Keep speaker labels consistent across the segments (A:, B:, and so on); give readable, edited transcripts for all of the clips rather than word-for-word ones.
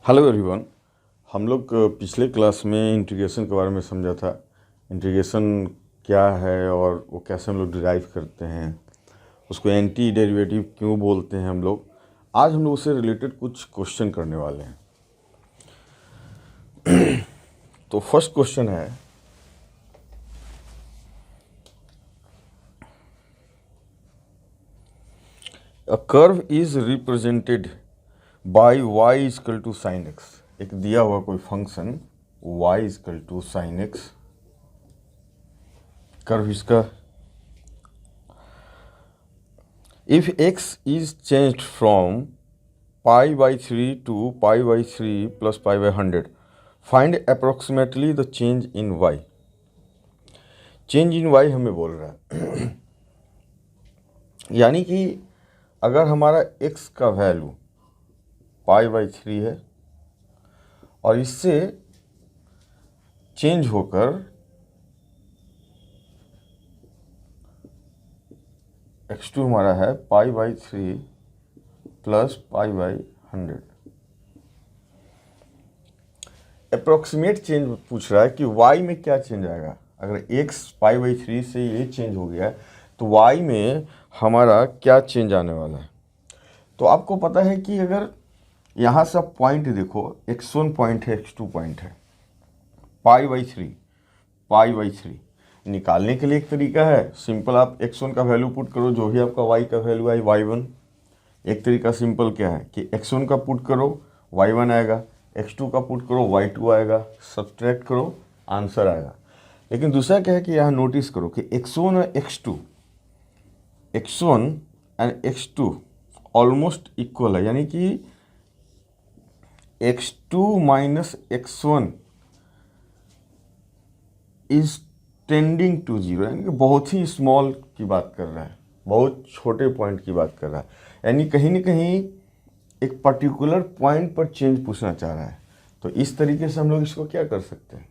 A: Hello everyone. हम लोग पिछले क्लास में इंटीग्रेशन के बारे में समझा था। इंटीग्रेशन क्या है और वो कैसे हम लोग डिराइव करते हैं, उसको एंटी डेरिवेटिव क्यों बोलते हैं हम लोग। आज हम लोग उससे रिलेटेड कुछ क्वेश्चन करने वाले हैं। तो फर्स्ट क्वेश्चन है, a curve is represented by y equal to sine x. एक दिया हुआ कोई function y equal to sine x, curve इसका if x is changed from pi by 3 to pi by 3 plus pi by 100, find approximately the change in y। Change in y हमें बोल रहा है यानी कि अगर हमारा x का वैल्यू पाई बाई 3 है और इससे चेंज होकर x2 हमारा है पाई by 3 plus pi by 100। Approximate change पूछ रहा है कि y में क्या चेंज आएगा। अगर x पाई बाई 3 से ये चेंज हो गया तो y में हमारा क्या चेंज आने वाला है। तो आपको पता है कि अगर यहाँ से आप पॉइंट देखो, x1 पॉइंट है, x2 पॉइंट है, पाई बाई 3 निकालने के लिए एक तरीका है, सिंपल आप x1 का वैल्यू पुट करो, जो भी आपका y का वैल्यू आए y1। एक तरीका सिंपल क्या है कि x1 का पुट करो y1 आएगा, x2 का पुट करो y2 आएगा, सब्सट्रैक्ट करो आंसर आएगा। लेकिन दूसरा क्या है कि यहाँ नोटिस करो कि x1 और x1 and x2 almost equal है, यानी कि x2 minus x1 is tending to zero, यानी कि बहुत ही स्मॉल की बात कर रहा है, बहुत छोटे पॉइंट की बात कर रहा है, यानी कहीं ना कहीं एक पर्टिकुलर पॉइंट पर चेंज पूछना चाह रहा है। तो इस तरीके से हम लोग इसको क्या कर सकते हैं,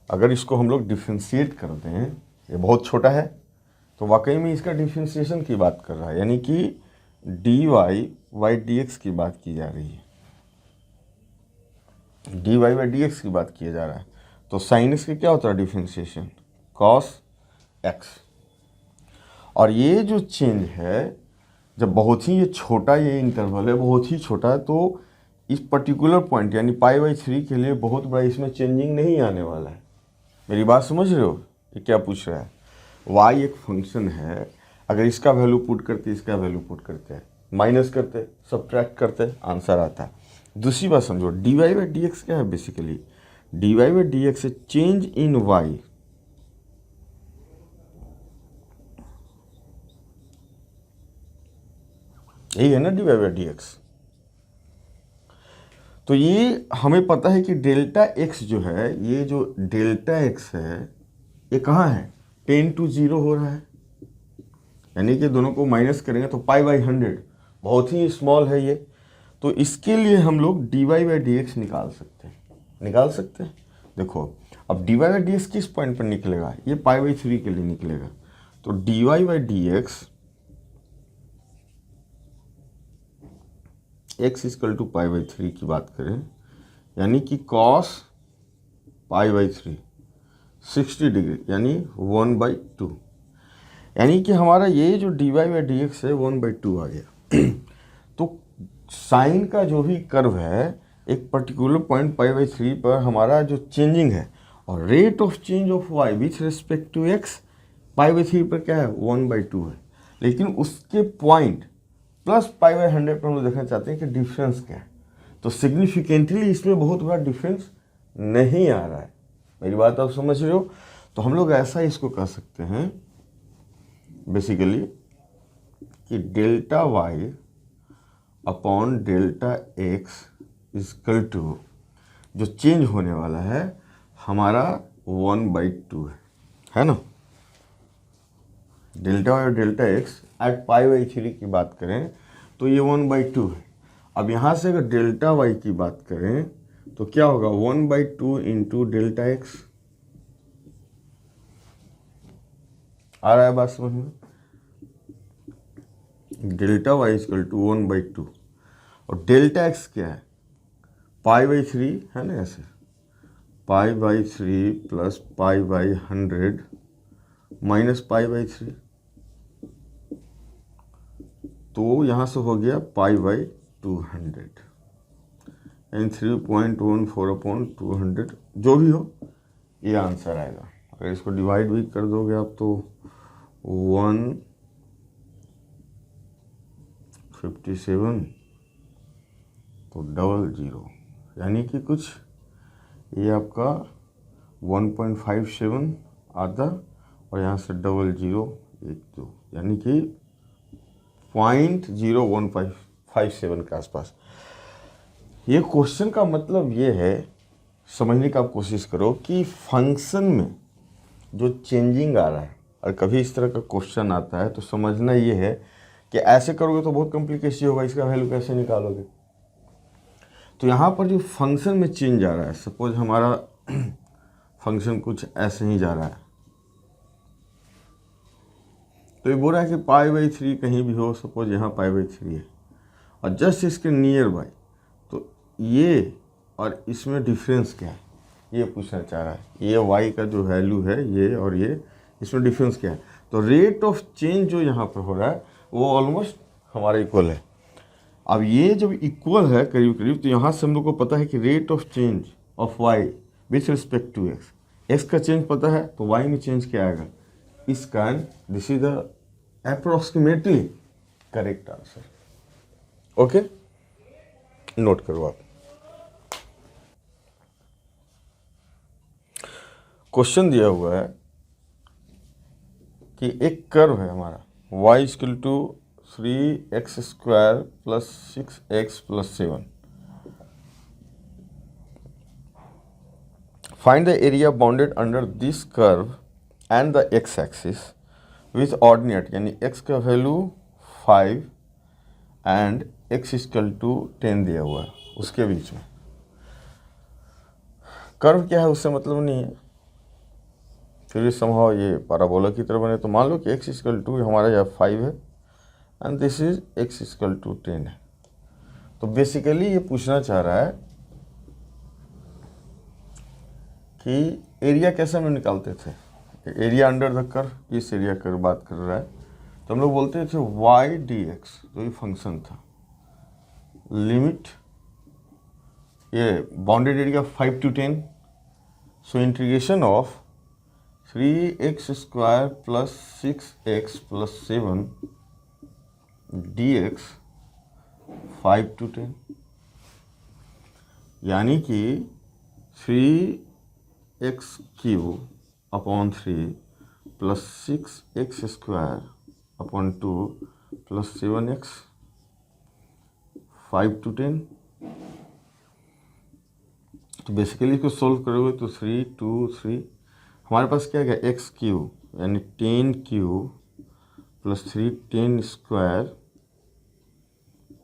A: अगर इसको हम लोग डिफ्रेंशिएट करते हैं, ये बहुत छोटा है तो वाकई में इसका डिफ्रेंशिएशन की बात कर रहा है, यानी कि dy बाई dx की बात की जा रही है, dy बाई dx की बात किया जा रहा है। तो साइन एक्स का क्या होता है डिफ्रेंशिएशन, कॉस एक्स। और ये जो चेंज है, जब बहुत ही ये छोटा, ये इंटरवल है बहुत ही छोटा है, तो इस पर्टिकुलर पॉइंट यानी पाई बाई 3 के लिए बहुत बड़ा इसमें चेंजिंग नहीं आने वाला है। मेरी बात समझ रहे हो, ये क्या पूछ रहा है। y एक फंक्शन है, अगर इसका वैल्यू पुट करते, इसका वैल्यू पुट करते हैं, माइनस करते, सब्ट्रैक्ट करते, आंसर आता है। दूसरी बात समझो, dy बाई डी एक्स क्या है, basically dy by d x change in y। यही है ना dy बाई डी एक्स। तो ये हमें पता है कि डेल्टा x जो है, ये जो डेल्टा x है, ये कहाँ है, 10 to 0 हो रहा है, यानी कि दोनों को माइनस करेंगे तो पाई बाई 100 बहुत ही स्मॉल है ये। तो इसके लिए हम लोग dy बाई डी एक्स निकाल सकते हैं। देखो अब dy बाई डी एक्स किस पॉइंट पर निकलेगा, ये पाई बाई 3 के लिए निकलेगा। तो dy by d x x equal to pi by 3 की बात करें, यानी कि कॉस पाई बाई 3 60 डिग्री, यानी 1/2, यानी कि हमारा ये जो dy बाई डी एक्स है 1/2 आ गया। तो साइन का जो भी कर्व है, एक पर्टिकुलर पॉइंट पाई बाई 3 पर हमारा जो चेंजिंग है, और rate of change of y with respect to x pi by 3 पर क्या है, 1/2 है। लेकिन उसके पॉइंट प्लस पाई बाई 100 पर हम लोग देखना चाहते हैं कि डिफरेंस क्या है। तो सिग्निफिकेंटली इसमें बहुत बड़ा डिफरेंस नहीं आ रहा है। मेरी बात आप समझ रहे हो। तो हम लोग ऐसा इसको कह सकते हैं बेसिकली कि delta y upon delta x equal to जो चेंज होने वाला है हमारा 1/2 है ना। डेल्टा y और delta x at pi by 3 की बात करें तो ये 1/2 है। अब यहाँ से अगर डेल्टा y की बात करें तो क्या होगा, 1/2 इंटू डेल्टा x। आ रहा है बात समझ में। डेल्टा y इजकल टू 1/2 और डेल्टा x क्या है, पाई बाई 3 है ना, ऐसे पाई by 3 plus pi by 100 minus pi by 3, तो यहाँ से हो गया पाई बाई 200 यानी 3.14/200, जो भी हो ये आंसर आएगा। अगर इसको डिवाइड भी कर दोगे आप तो 157 तो 00, यानी कि कुछ ये आपका 1.57 आता और यहाँ से 0012, यानी कि 0.0157 के आसपास। ये क्वेश्चन का मतलब ये है, समझने का आप कोशिश करो कि फंक्शन में जो चेंजिंग आ रहा है, और कभी इस तरह का क्वेश्चन आता है तो समझना ये है कि ऐसे करोगे तो बहुत कॉम्प्लिकेशन होगा, इसका वैल्यू कैसे निकालोगे। तो यहाँ पर जो फंक्शन में चेंज आ रहा है, सपोज हमारा फंक्शन कुछ ऐसे ही जा रहा है, तो ये बोल रहा है कि पाई बाई 3 कहीं भी हो, सपोज यहाँ पाई बाई 3 है और जस्ट इसके नियर बाई, तो ये और इसमें डिफरेंस क्या है ये पूछना चाह रहा है। ये y का जो वैल्यू है ये और ये, इसमें डिफरेंस क्या है। तो रेट ऑफ चेंज जो यहाँ पर हो रहा है वो ऑलमोस्ट हमारा इक्वल है। अब ये जब इक्वल है करीब करीब, तो यहाँ से हम लोग को पता है कि rate of change of y with respect to x का चेंज पता है, तो y में चेंज क्या आएगा इसका, this is the approximately correct answer. Okay, note करो आप। क्वेश्चन दिया हुआ है कि एक कर्व है हमारा y equal to 3x² plus 6x plus 7। Find the area bounded under this curve and the x axis with ordinate, यानी x का value 5 and x equal to 10 दिया हुआ है, उसके बीच में कर्व क्या है उससे मतलब नहीं है। फिर समहाउ ये पैराबोला की तरह बने, तो मान लो कि x इक्वल टू हमारा यहाँ 5 है and this is x equal to 10 है। तो बेसिकली ये पूछना चाह रहा है कि एरिया कैसे हम निकालते थे, एरिया अंडर द कर्व, इस एरिया की बात कर रहा है। तो हम लोग बोलते थे y dx, जो ये फंक्शन था, लिमिट ये bounded area 5 to 10, so integration of 3x² plus 6x plus 7 dx 5 to 10, यानी कि 3x³ upon 3 plus 6x² upon 2 plus 7x 5 to 10। तो बेसिकली इसको सोल्व करोगे तो 3 2 3, हमारे पास क्या गया x³ यानी 10³ प्लस 3 10²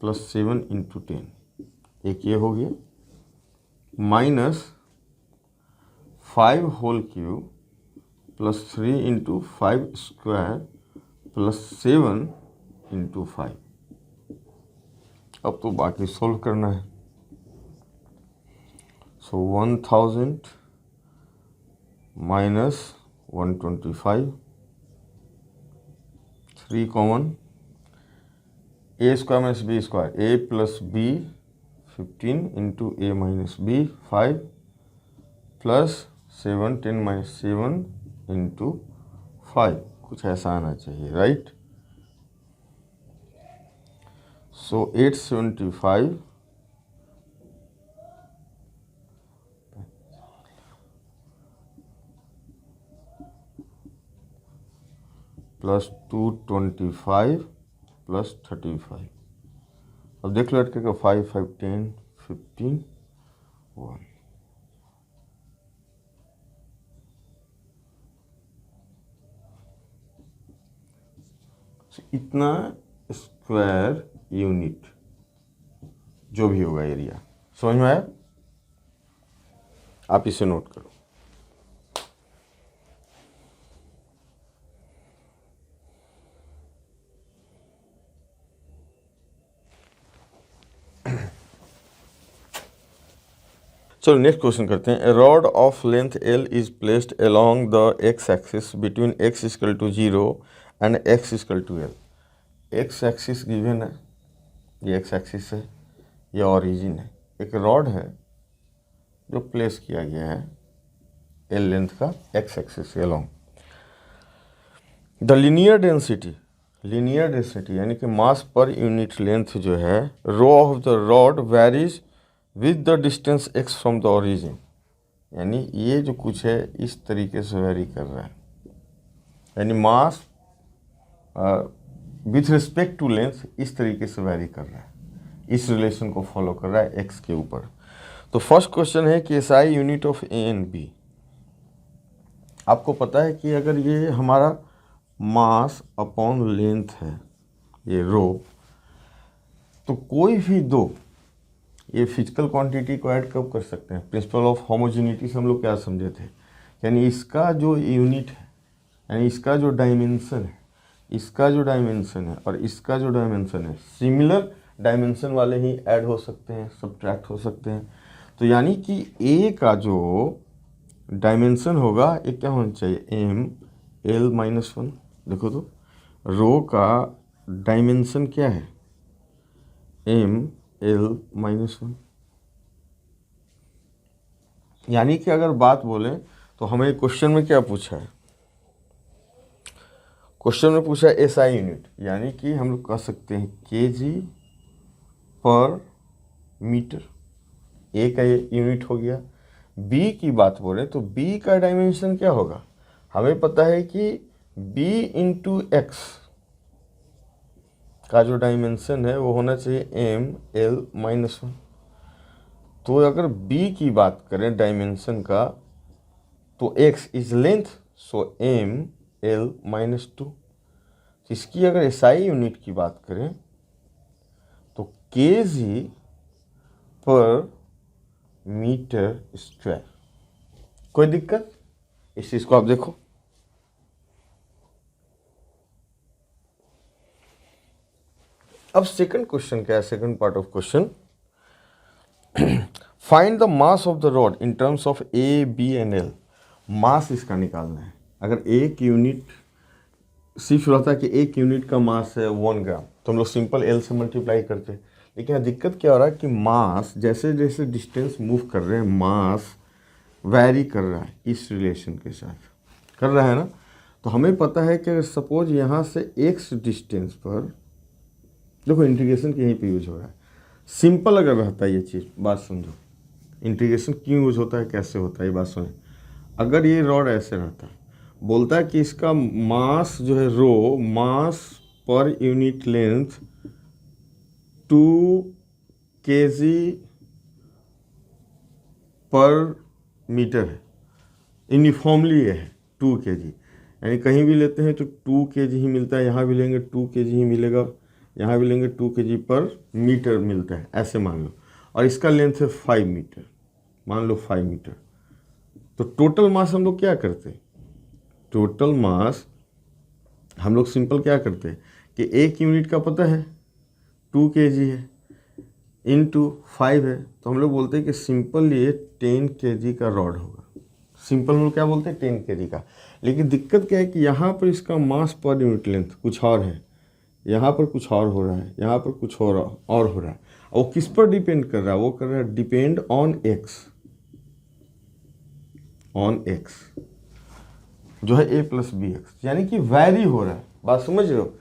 A: प्लस 7 इंटू 10, एक ये हो गया, minus 5 whole cube plus 3 into 5² plus 7 into 5। अब तो बाकी सोल्व करना है। So 1000 minus 125, 3 common, a² minus b², a plus b 15 into a minus b 5 plus 7 10 minus 7 into 5, कुछ ऐसा आना चाहिए, राइट। सो 875 प्लस 225 प्लस 35। अब देख लो लड़के का 5 5 10 15 1। इतना स्क्वायर यूनिट जो भी होगा एरिया, समझ में आया? आप इसे नोट करो। चलो नेक्स्ट क्वेश्चन करते हैं। A rod of length L is placed along the X axis between X equal to 0 and X equal to L. X axis given है, ये एक्स एक्सिस है, ये ओरिजिन है। एक रॉड है जो प्लेस किया गया है एल लेंथ का एक्स एक्सिस के अलोंग। द लीनियर डेंसिटी यानी कि मास पर यूनिट लेंथ जो है rho of the rod varies with the distance x from the origin. यानी ये जो कुछ है इस तरीके से वेरी कर रहा है, यानी मास विथ रिस्पेक्ट टू लेंथ इस तरीके से वेरी कर रहा है, इस रिलेशन को फॉलो कर रहा है एक्स के ऊपर। तो फर्स्ट क्वेश्चन है कि S I unit of A and B. आपको पता है कि अगर ये हमारा मास अपॉन लेंथ है ये रो, तो कोई भी दो ये फिजिकल क्वांटिटी को ऐड कब कर सकते हैं? प्रिंसिपल ऑफ होमोजेनिटी से हम लोग क्या समझे थे, यानी इसका जो यूनिट है, यानी इसका जो डायमेंशन है, इसका जो डायमेंशन है और इसका जो डायमेंशन है, सिमिलर डायमेंशन वाले ही ऐड हो सकते हैं, सब्ट्रैक्ट हो सकते हैं। तो यानी कि ए का जो डायमेंशन होगा ये क्या होना चाहिए? M L minus 1। देखो तो रो का डायमेंशन क्या है? M L minus 1। यानी कि अगर बात बोलें तो हमें क्वेश्चन में क्या पूछा है? क्वेश्चन में पूछा है एसआई यूनिट, यानी कि हम लोग कह सकते हैं केजी पर मीटर, ए का यूनिट हो गया। बी की बात बोले तो बी का डायमेंशन क्या होगा? हमें पता है कि b इंटू एक्स का जो डायमेंशन है वो होना चाहिए एम एल माइनस 1। तो अगर b की बात करें डायमेंशन का तो x is length, so M L minus 2। इसकी अगर एसआई यूनिट की बात करें तो केजी पर मीटर स्क्वायर। कोई दिक्कत? इस चीज को आप देखो। अब सेकंड क्वेश्चन क्या है? Second part of question, find the mass of the rod in terms of A B and L. Mass इसका निकालना है। अगर एक यूनिट सिर्फ रहता है कि एक यूनिट का मास है 1 ग्राम तो हम लोग सिंपल एल से मल्टीप्लाई करते हैं, लेकिन यहाँ दिक्कत क्या हो रहा है कि मास जैसे जैसे डिस्टेंस मूव कर रहे हैं मास वैरी कर रहा है इस रिलेशन के साथ, कर रहा है ना। तो हमें पता है कि अगर सपोज यहाँ से एक्स डिस्टेंस पर, देखो इंटीग्रेशन यहीं पे यूज हो रहा है। सिंपल अगर रहता है ये चीज़, बात समझो, इंटीग्रेशन क्यों यूज होता है, कैसे होता है, ये बात सुने। अगर ये रॉड ऐसे रहता है, बोलता है कि इसका मास जो है रो, मास पर यूनिट लेंथ 2 kg पर मीटर है, यूनिफॉर्मली है 2 kg, यानी कहीं भी लेते हैं तो 2 kg ही मिलता है, यहाँ भी लेंगे 2 kg ही मिलेगा, यहाँ भी लेंगे 2 kg पर मीटर मिलता है, ऐसे मान लो। और इसका लेंथ है 5 मीटर, मान लो 5 मीटर। तो टोटल मास हम लोग क्या करते हैं? टोटल मास हम लोग सिंपल क्या करते हैं कि एक यूनिट का पता है 2 kg है, इंटू 5 है, तो हम लोग बोलते हैं कि सिंपल ये 10 kg का रॉड होगा। सिंपल हम लोग क्या बोलते हैं? 10 kg का। लेकिन दिक्कत क्या है कि यहाँ पर इसका मास पर यूनिट लेंथ कुछ और है, यहाँ पर कुछ और हो रहा है, यहाँ पर कुछ और हो रहा है। वो किस पर डिपेंड कर रहा है? वो कर रहा है depend on x, on x जो है a प्लस बी एक्स, यानी कि वैरी हो रहा है। बात समझ रहे हो?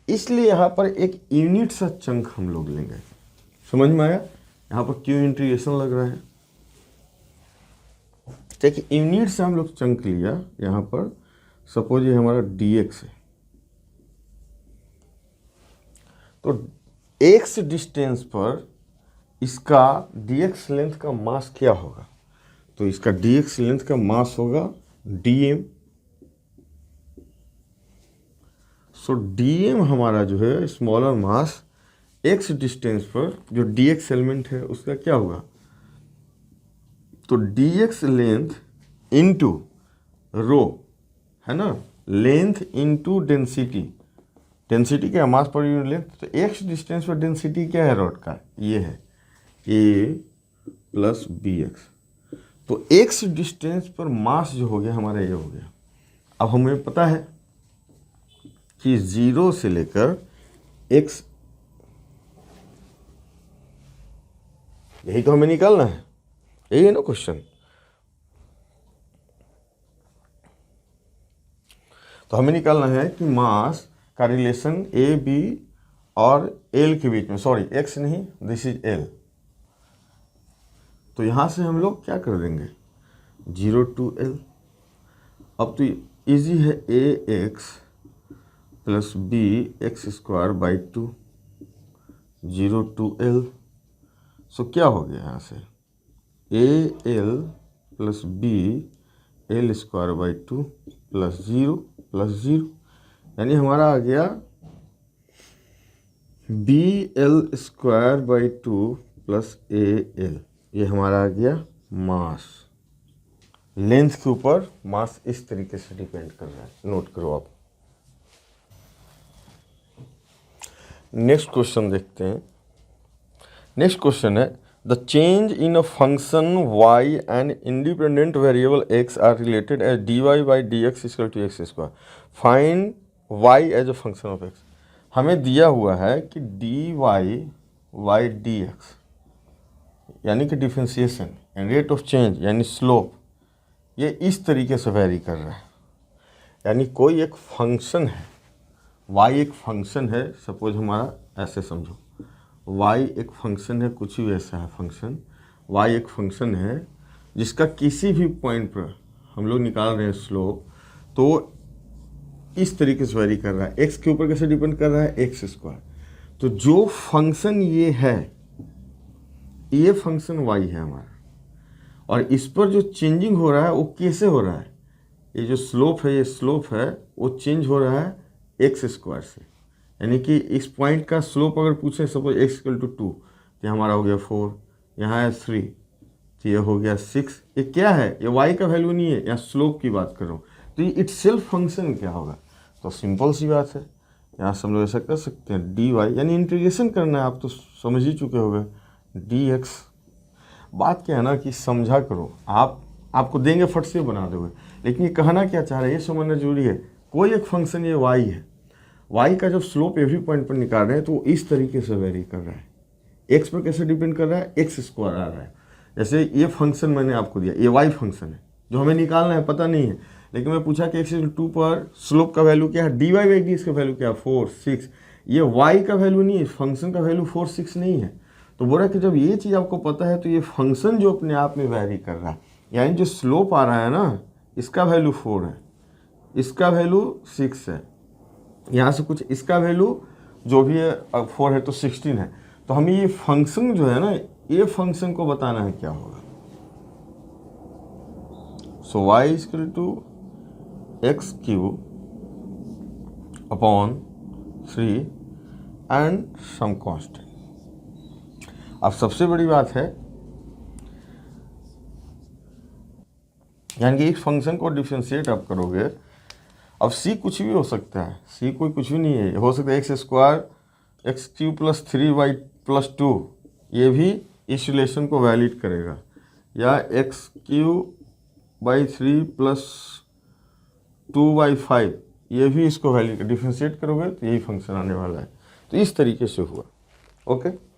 A: इसलिए यहाँ पर एक यूनिट सा चंक हम लोग लेंगे। समझ में आया यहाँ पर क्यों इंटीग्रेशन लग रहा है? देखिए यूनिट से हम लोग चंक लिया, यहाँ पर सपोज ये हमारा dx है, तो x डिस्टेंस पर इसका dx लेंथ का मास क्या होगा? तो इसका dx लेंथ का मास होगा dm। सो dm हमारा जो है स्मॉलर मास x डिस्टेंस पर जो dx एलिमेंट है उसका क्या होगा? तो dx लेंथ इनटू रो है ना, लेंथ इनटू डेंसिटी, डेंसिटी क्या है? मास पर यूनिट लेंथ। तो x डिस्टेंस पर डेंसिटी क्या है रॉड का? ये है a प्लस बी एक्स। तो x डिस्टेंस पर मास जो हो गया हमारा ये हो गया। अब हमें पता है कि 0 से लेकर x, यही तो हमें निकालना है, यही है ना क्वेश्चन। तो हमें निकालना है कि मास का रिलेशन ए बी और एल के बीच में, सॉरी एक्स नहीं, दिस इज एल। तो यहाँ से हम लोग क्या कर देंगे, 0 to L। अब तो इजी है, A X plus B X square by 2, 0 to L। So क्या हो गया यहाँ से, A L plus B L square by 2 plus 0 plus 0, यानी हमारा आ गया B L square by 2 plus A L. ये हमारा आ गया मास। लेंथ के ऊपर मास इस तरीके से डिपेंड कर रहा है, नोट करो आप। नेक्स्ट क्वेश्चन देखते हैं। नेक्स्ट क्वेश्चन है, the change in a function y and independent variable x are related as dy by d x equal to x square, find y as a function of x। हमें दिया हुआ है कि dy by d x यानी कि differentiation and rate of change यानी slope, ये इस तरीके से वेरी कर रहा है। यानी कोई एक फंक्शन है, y एक फंक्शन है, सपोज हमारा ऐसे समझो, y एक फंक्शन है, कुछ भी ऐसा है फंक्शन, y एक फंक्शन है जिसका किसी भी पॉइंट पर हम लोग निकाल रहे हैं स्लोप, तो इस तरीके से वेरी कर रहा है। x के ऊपर कैसे डिपेंड कर रहा है, एक्स स्क्वायर। तो जो फंक्शन ये है, ये फंक्शन y है हमारा, और इस पर जो चेंजिंग हो रहा है वो कैसे हो रहा है, ये जो स्लोप है, ये स्लोप है वो चेंज हो रहा है एक्स स्क्वायर से। यानी कि इस पॉइंट का स्लोप अगर पूछे, सपोज x इक्वल टू 2, तो हमारा हो गया 4, यहाँ है 3, तो ये हो गया 6। ये क्या है, ये y का वैल्यू नहीं है, यहाँ स्लोप की बात कर रहा हूँ। तो ये इटसेल्फ फंक्शन क्या होगा, तो सिंपल सी बात है, यहाँ से हम लोग ऐसा कर सकते हैं, डी वाई यानी इंटीग्रेशन करना है, आप तो समझ ही चुके होंगे, डी एक्स। बात क्या है ना कि समझा करो, आपको देंगे फट से बना दोगे, लेकिन ये कहना क्या चाह रहा है ये समझना जरूरी है। कोई एक फंक्शन ये y है, y का जब स्लोप एवरी पॉइंट पर निकाल रहे हैं तो इस तरीके से वेरी कर रहा है। x पर कैसे डिपेंड कर रहा है, एक्स स्क्वायर आ रहा है। जैसे ये फंक्शन मैंने आपको दिया, ये y फंक्शन है जो हमें निकालना है, पता नहीं है, लेकिन मैं पूछा कि x2 पर स्लोप का वैल्यू क्या है, dy बाई डी इसका वैल्यू क्या है, 4 6। ये y का वैल्यू नहीं है, फंक्शन का वैल्यू 4 6 नहीं है। तो बोला कि जब ये चीज़ आपको पता है तो ये फंक्शन जो अपने आप में वेरी कर रहा है, यानी जो स्लोप आ रहा है ना, इसका वैल्यू 4 है, इसका वैल्यू 6 है, यहाँ से कुछ इसका वैल्यू जो भी है 4 है तो 16 है। तो हमें ये फंक्शन जो है ना, ये फंक्शन को बताना है क्या होगा। So y equal to x cube upon 3 and some constant. अब सबसे बड़ी बात है, यानी कि इस फंक्शन को डिफरेंशिएट आप करोगे, अब c कुछ भी हो सकता है, c कोई कुछ भी नहीं है, हो सकता है x square x cube plus 3 by plus 2, ये भी इस रिलेशन को वैलिड करेगा, या x cube by 3 plus 2 by 5, ये भी इसको वैलिड, डिफरेंशिएट करोगे तो यही फंक्शन आने वाला है। तो इस तरीके से हुआ, ओके।